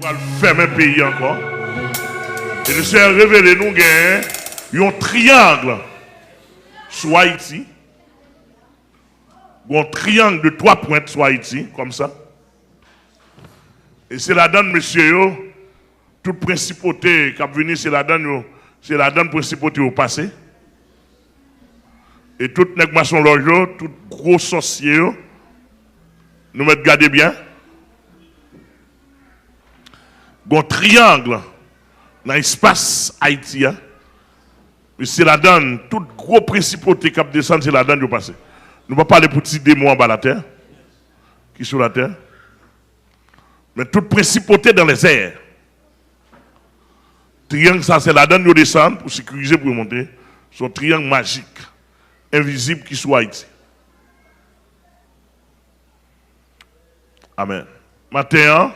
pour fermer le pays encore. Et le Seigneur révélé nous qu'il y a un triangle sur Haïti. Un triangle de 3 pointes sur Haïti, comme ça. Et c'est la donne, monsieur, toute principauté qui a venu, c'est la donne principauté au passé. Et toute négociation loge, tout gros sorcier, nous mettons garder bien. Un triangle dans l'espace haïtien. Et c'est la donne, toute gros principauté qui a descendu, c'est la donne du passé. Nous ne pouvons pas parler pour petits démons en bas de la terre, qui sont sur la terre. Mais toute principauté dans les airs. Triangle, ça, c'est la donne de descendre pour sécuriser, pour monter. Son triangle magique, invisible qui soit Haïti. Amen. Maintenant,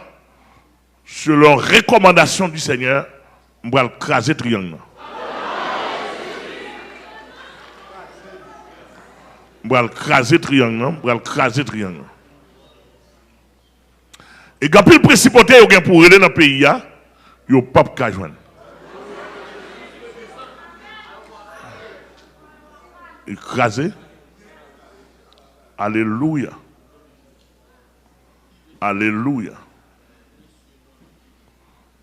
selon recommandation du Seigneur, on va craser le triangle. On va craser le triangle. On va craser le triangle. Et quand le principauté est pour aller dans le pays, il n'y a pas de joindre. Écrasé. Alléluia. Alléluia.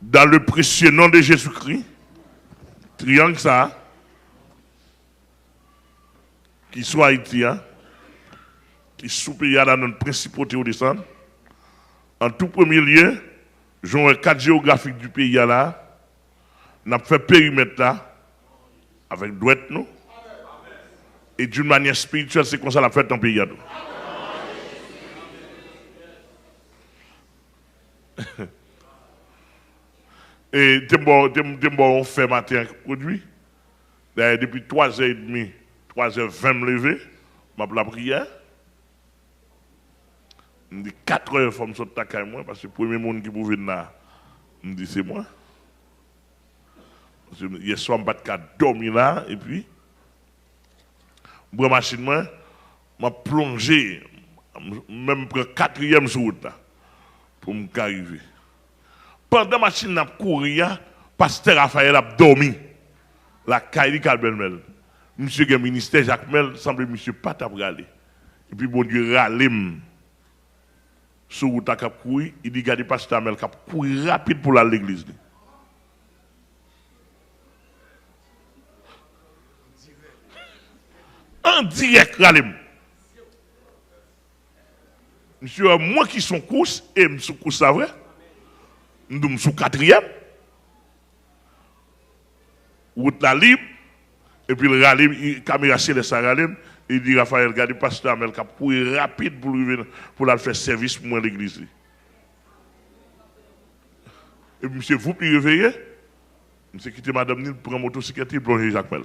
Dans le précieux nom de Jésus-Christ, triangle ça, qui soit haïtien, qui sous-pays dans notre principauté au descendre, en tout premier lieu, j'ai un cadre géographique du pays là, nous avons fait périmètre là, avec droite nous, et d'une manière spirituelle, c'est comme ça la fête dans le pays là. Et on fait matin produit. Depuis 3h30, 3h20 me lever, je la prière. Je me dis 4h, il faut me sortir à moi, parce que le premier monde qui pouvait venir là, je me dis c'est moi. Hier soir, je ne peux pas dormir là, et puis, je prends la machine, je plongé, même pour la 4e route là, pour me arriver. Pendant que la machine a couru, pasteur Raphaël a dormi. La Kaili Kalbenmel. Monsieur le ministère Jacques Mel semble monsieur pas aller. Et puis bon Dieu ralem. Sur route a couru, il dit regardez pasteur Mel cap courir rapide pour aller à l'église. En direct ralem. Monsieur moi qui sont course et me sous course ça vrai. Nous sommes sous 4e. Route la libre. Et puis le rallier, caméra céleste à rallier. Il dit Raphaël, regardez pasteur Amel qui a couru rapide pour la faire service pour moi l'église. Et puis monsieur, vous puis réveiller. Monsieur quitte madame Nil pour un motocyclette et plonger Jacques Mel.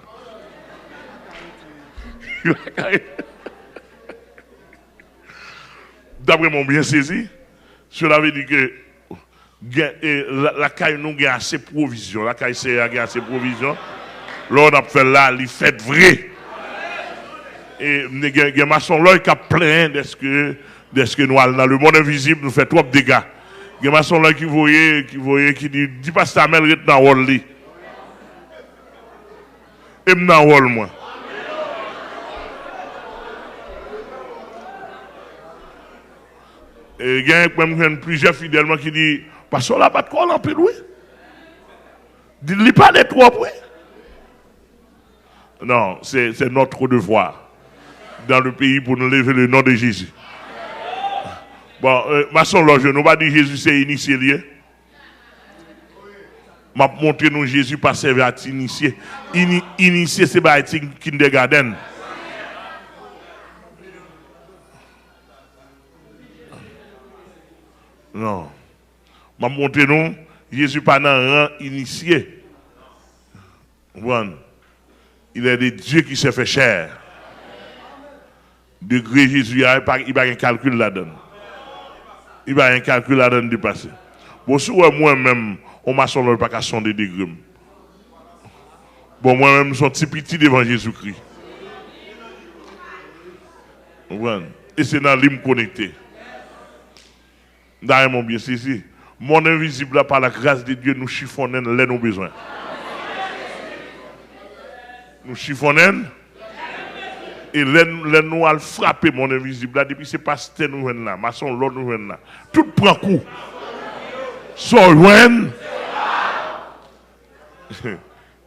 D'après mon bien saisi, cela veut dire que la caille nous a assez provision. La caille c'est assez provision. Là on a fait là, il fait vrai. Et il y a maçon là qui a plein de ce que nous allons dans le monde invisible nous fait trop de dégâts. Il y a maçon là qui voyait qui dit pas ça mais rete dans wall li. Et dans wall moi. Et il y a même plusieurs fidèlement qui dit parce qu'on n'a pas de quoi en plus, oui. Dis-lui pas les 3 points. Non, c'est notre devoir dans le pays pour nous lever le nom de Jésus. Bon, maçon loge, nous va dire Jésus c'est initié lié. M'a montré nous Jésus pas servir à initier. Initier c'est pas kindergarten. Non. M'a montré nous Jésus pas dans rang initié. One. Il est de Dieu qui s'est fait chair. Degré Jésus, il n'y a pas un calcul là-dedans. Il n'y a pas un calcul là-dedans du passé. Bon, si moi-même, on m'a sonné pas qu'à sonder des degrés. Bon, moi-même, je suis un petit petit devant Jésus-Christ. Et c'est dans l'hymne connecté. D'ailleurs, mon bien, si. Mon invisible là, par la grâce de Dieu, nous chiffonnons les nos besoins. Nous chiffonnons. Et les nous allons frapper mon invisible là. Depuis c'est pas ce nous là. Maçon l'autre nous là. Tout prend coup. Soit loin.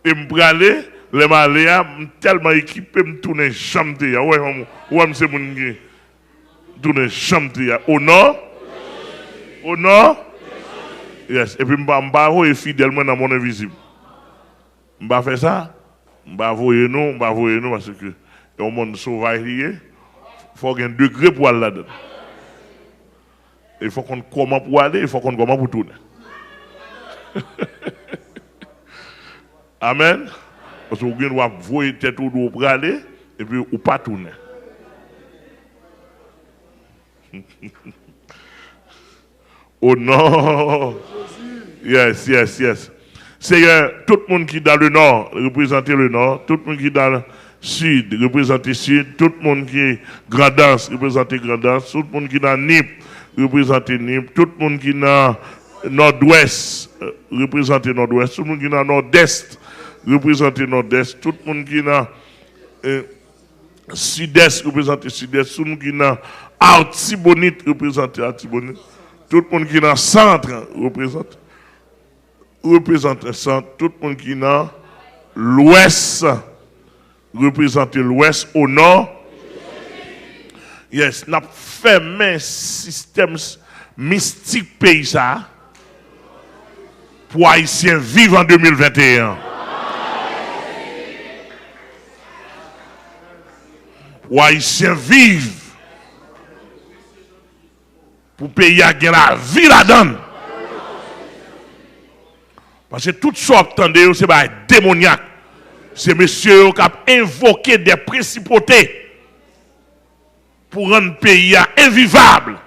Et me praler, les maléas, tellement équipé, me tourner chambre. Ouais, c'est mon gars. Tourner chambre. Au nord. Au nord. Yes. Et puis, je vais fidèlement dans mon invisible. Je vais faire ça. Je vais envoyer nous parce que au monde sauvage, il faut qu'il y ait un degré pour aller là-dedans. Il faut qu'on comment pour aller, il faut qu'on comment pour tourner. Amen. Parce que vous doit voir tête ou pour aller et puis ou pas tourner. Oh non. Yes. Seigneur, tout le monde qui est dans le nord, représente le nord. Tout le monde qui est dans le sud, représente le sud. Tout le monde qui est Grandance, représente Grandance. Tout le monde qui est dans Nip, représente Nip. Tout le monde qui est dans nord-ouest, représente nord-ouest. Tout le monde qui est dans nord-est, représente nord-est. Tout le monde qui est dans sud-est, représente sud-est. Tout le monde qui est dans Artibonite, représente Artibonite. Tout le monde qui est dans le centre représente le centre. Tout le monde qui est dans l'ouest représente l'ouest. Au nord, yes, n'a fermé un système mystique pays ça pour Haïtiens vivre en 2021. Pour Haïtiens vivre. Pour pays à gagner la vie là-dedans. Parce que tout ça, attendez, c'est pas démoniaque. C'est monsieur qui a invoqué des principautés pour rendre le pays invivable.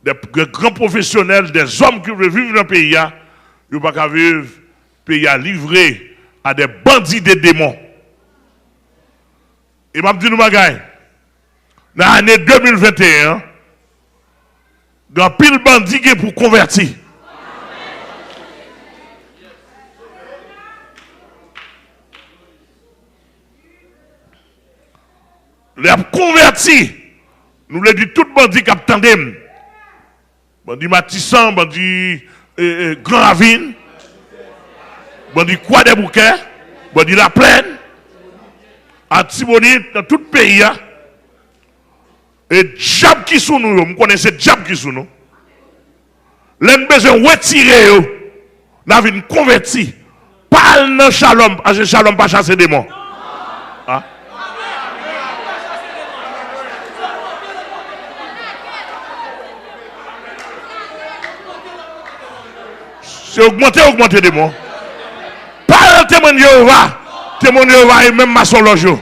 Des grands professionnels, des hommes qui veulent vivre dans le pays, ils ne peuvent pas vivre le pays livré à des bandits des démons. Et je dis nous bagaille. Dans l'année 2021, il y a pile bandit qui est pour convertir. Les convertis, nous le dit tout bandit qui attendent. Bandit Matissan, bandit Grand Ravine, bandit Croix des Bouquets, bandit La Plaine, Artibonite, dans tout le pays. Et diable qui sont nous, vous connaissez diable qui sont nous. L'un besoin de retirer, nous avons converti. Parle dans Shalom, parce que Shalom pas chasser des démons. Ah? C'est augmenter des mots. Pas le témoin de Jéhovah et même maçon logio.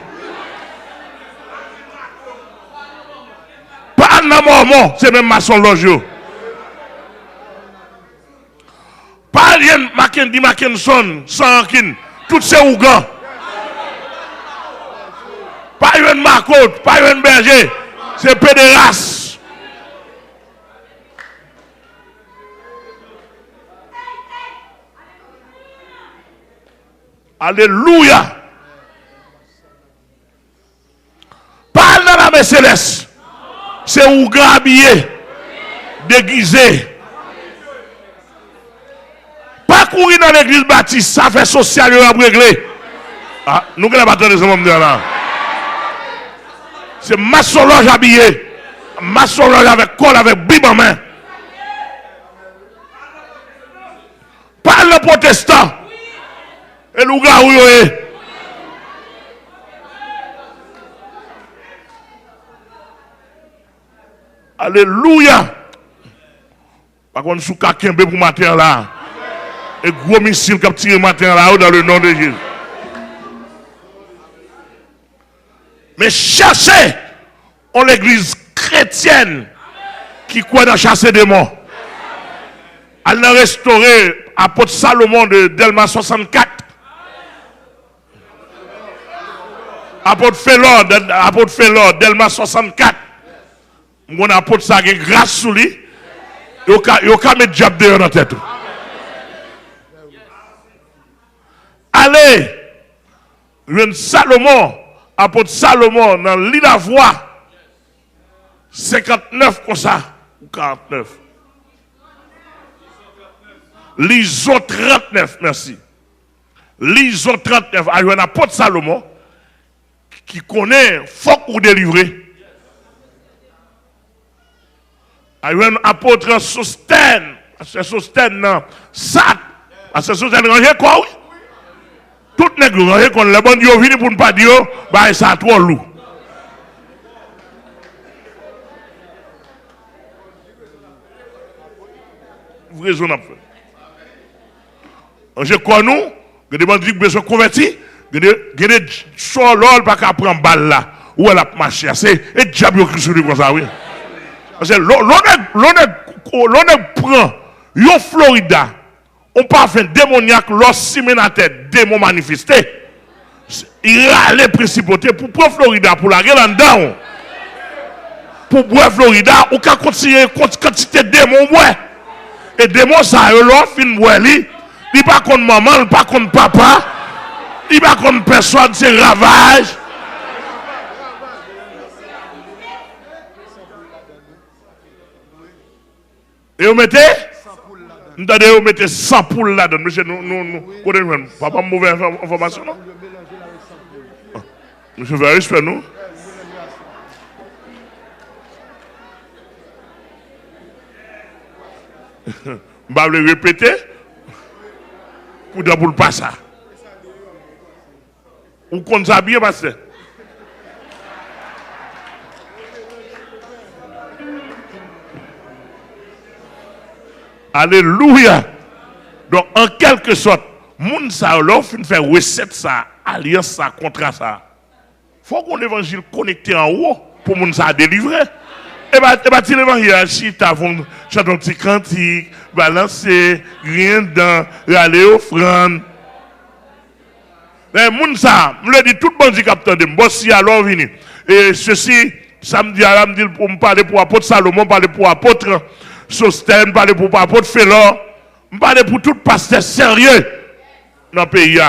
Pas le mormon, c'est même maçon logio. Pas rien Mackinson, Sankin, tout ces Ougans. Pas rien Marcotte, pas rien Berger, c'est pédéras. Alléluia. Parle dans la main céleste. C'est où habillé, déguisé. Pas courir dans l'église baptiste, ça fait social et réglé. Ah, nous ne pas attendre ce moment là. C'est maçonloge habillé. Maçonloge avec col, avec bible en main. Parle le protestant. Et nous gars alléluia. Par contre, sous quelqu'un pour matin là. Et gros missile qui a tiré matin là dans le nom de Jésus. Mais cherchez en l'église chrétienne qui croit dans chasser des morts. Elle a restauré apôtre Salomon de Delma 64. Apôtre Félor, Delma 64. Mon apôtre ça a grâce sur lui. Yo ka mettre diable dehors dans la tête. Allez, Salomon, apôtre Salomon, dans l'île la voix, 59 comme ça, ou 49. L'ISO 39, merci. L'ISO 39, il y a un apôtre Salomon qui connaît, faut ou délivrer. Il y a un apôtre Sostène, c'est Sostène, non, ça, c'est Sostène, rangé quoi, oui? Tout n'est pas quand le bon Dieu vient pour ne pas dire, bah, ça a trop lourd. Raisonnable. Je crois nous, que des bandits qui sont convertis, que des choses pas qu'à prendre balle là, où elle a marché. C'est un diable qui est comme ça, oui. Parce que l'on prend, yon Florida, on parle démoniaque, lorsqu'il la tête, démon manifesté. Il a les principautés pour prendre Florida, pour la gueule en dedans. Pour boire Florida, ou qu'à continuer quantité de démons, ouais. Et démons, ça, l'on fin boire li. Il pas contre maman, il pas contre papa. Il pas contre personne, c'est ravage. Et vous mettez? Vous mettez 100 poules là-dedans. Monsieur, nous, pas mauvaise information, non? Monsieur, very respect, nous. Je vais le répéter pour ne pas passer. Ou qu'on ça bien passé. Alléluia. Donc, en quelque sorte, moun sa l'offre fait recette ça, alliance ça, contrat ça. Faut qu'on évangile connecté en haut pour moun sa délivrer. Et bah, tu l'évangile, si tu as chanté un petit cantique, balancer, rien dans, aller offrande. Mais moun sa, me le dit tout bon dit capteur de m'bossi alors vini. Et ceci, samedi à me dit pour me parler pour apôtre Salomon, parler pour apôtre Sostène, parler pour apôtre Félor, me parler pour tout pasteur sérieux dans le pays.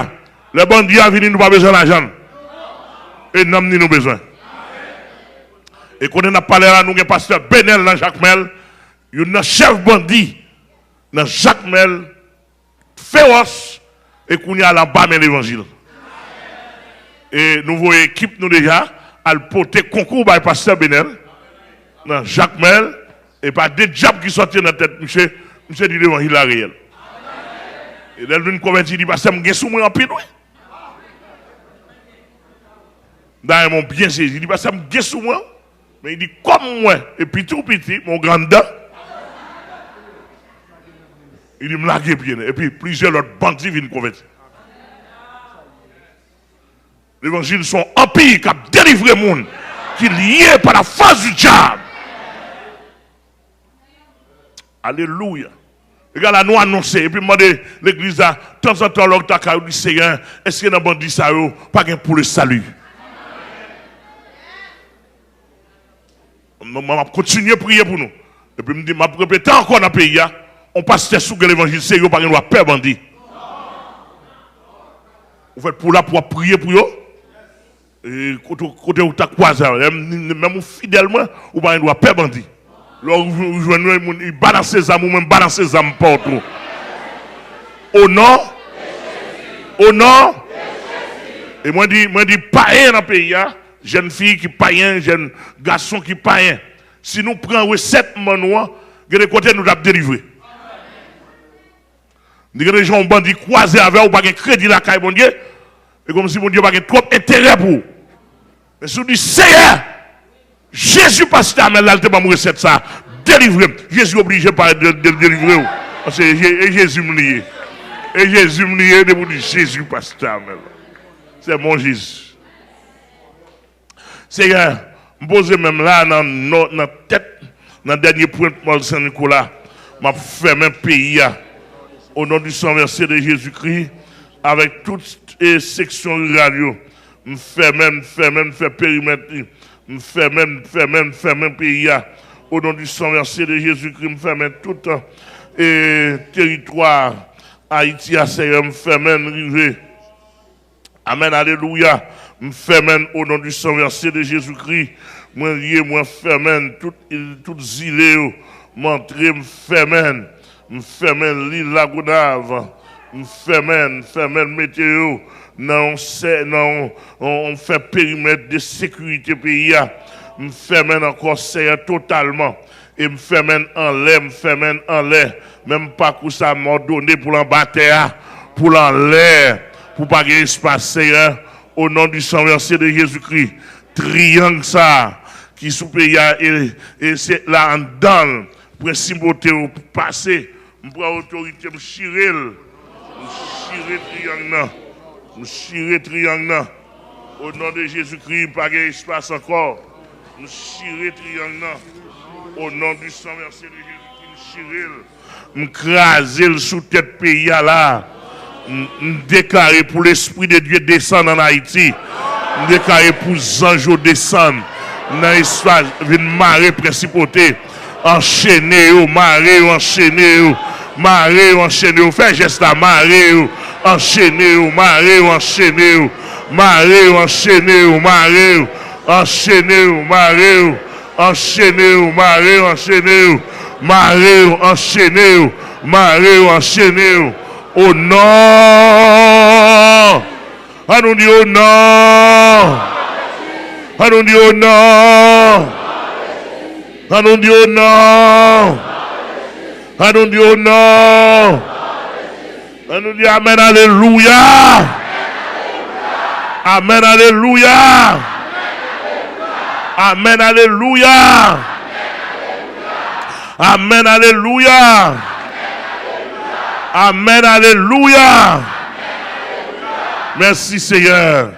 Le bon Dieu a venu, nous pas besoin d'argent. Et nous n'avons pas besoin. Et quand on a parlé là, nous avons un pasteur Benel dans Jacques Mel, il y a un chef bandit dans Jacques Mel, féroce, et qu'on y a là-bas l'évangile. Et nous voyons équipe nous déjà, à le porter concours par le pasteur Benel, dans Jacques Mel, et pas des diables qui sortent dans la tête, monsieur dit l'évangile là réel. Et là, nous convertis, il dit, pasteur, je suis en pile, oui. Dans mon bien saisi, il dit, pasteur, je suis moi. Mais il dit, comme moi, et puis tout petit, mon grand dent, il dit, me larguer bien. Et puis plusieurs autres bandits viennent convertir. L'évangile sont empires qui ont délivré le monde, qui est lié par la force du diable. Alléluia. Regarde là, nous annoncer, et puis demander l'église, de temps en temps, l'octave du Seigneur, est-ce qu'il y a un bandit ça, pas pour le salut? Je vais continuer à prier pour nous. Et puis je me dis, je vais répéter encore dans le pays, on passe sous l'évangile, c'est eux, pas de peur bandit. Vous faites pour là, pour prier pour eux. Et côté où tu as croisé, même fidèlement, vous pas de peur bandit. Là, vous jouez, ils balancent les âmes, ou même balancent les âmes partout. Au nom, et moi, je dis, païen dans le pays, jeune fille qui païen, jeune garçon qui païen. Si nous prenons recette manoir, de côté nous avons délivré. Nous avons des gens bandits croisés avec ou pas de crédit là, bon Dieu. Et comme si mon Dieu n'a pas trop intérêt pour vous. Mais si vous dites, Seigneur, Jésus passe ta main là, il te va me recette ça. Délivrez. Jésus est obligé de délivrer. Parce que Jésus me lié. Et Jésus me lié, de vous dire, Jésus passe ta main. C'est mon Jésus. Seigneur, je me pose même là dans la tête, dans le dernier point de Saint-Nicolas, je ferme un pays au nom du sang versé de Jésus-Christ, avec toutes les sections rurales. Je ferme périmètre, je ferme un pays Au nom du sang versé de Jésus-Christ, me ferme tout territoire Haïti à Seigneur, me ferme rivé. Amen, alléluia. Me ferme au nom du sang versé de Jésus-Christ. Moi lié, moi ferme toutes îles, m'entrer, me ferme l'île Lagounave, me ferme météo. Non, on fait périmètre de sécurité pays. Me ferme encore Seigneur totalement. Et me ferme en l'air, même pas que ça m'a donné pour l'embattre, pour l'air, pour pas qu'il y ait espace, Seigneur, au nom du sang versé de Jésus-Christ. Triangle ça, qui sous pays et c'est là en dedans, principauté pour passer, je prends autorité, je chire triangle, au nom de Jésus-Christ, pas qu'il y ait espace encore, je chire triangle. Au nom du sang versé de Jésus-Christ, m'craser sous tête pays là. M'déclarer pour l'Esprit de Dieu descendre en Haïti. M'déclarer pour les anges descendre. Dans l'espace, une marée principauté. Enchaîner, enchaîner. Fais geste à marée, enchaîner. Enchaînez. Au nom. Allons dit au nom. Allons dit au nom. Allons dit au nom. Allons dit au nom. Allons dit Amen, alléluia. Amen, alléluia. Amen, alléluia. Amen, alléluia. Amen, alléluia. Merci Seigneur.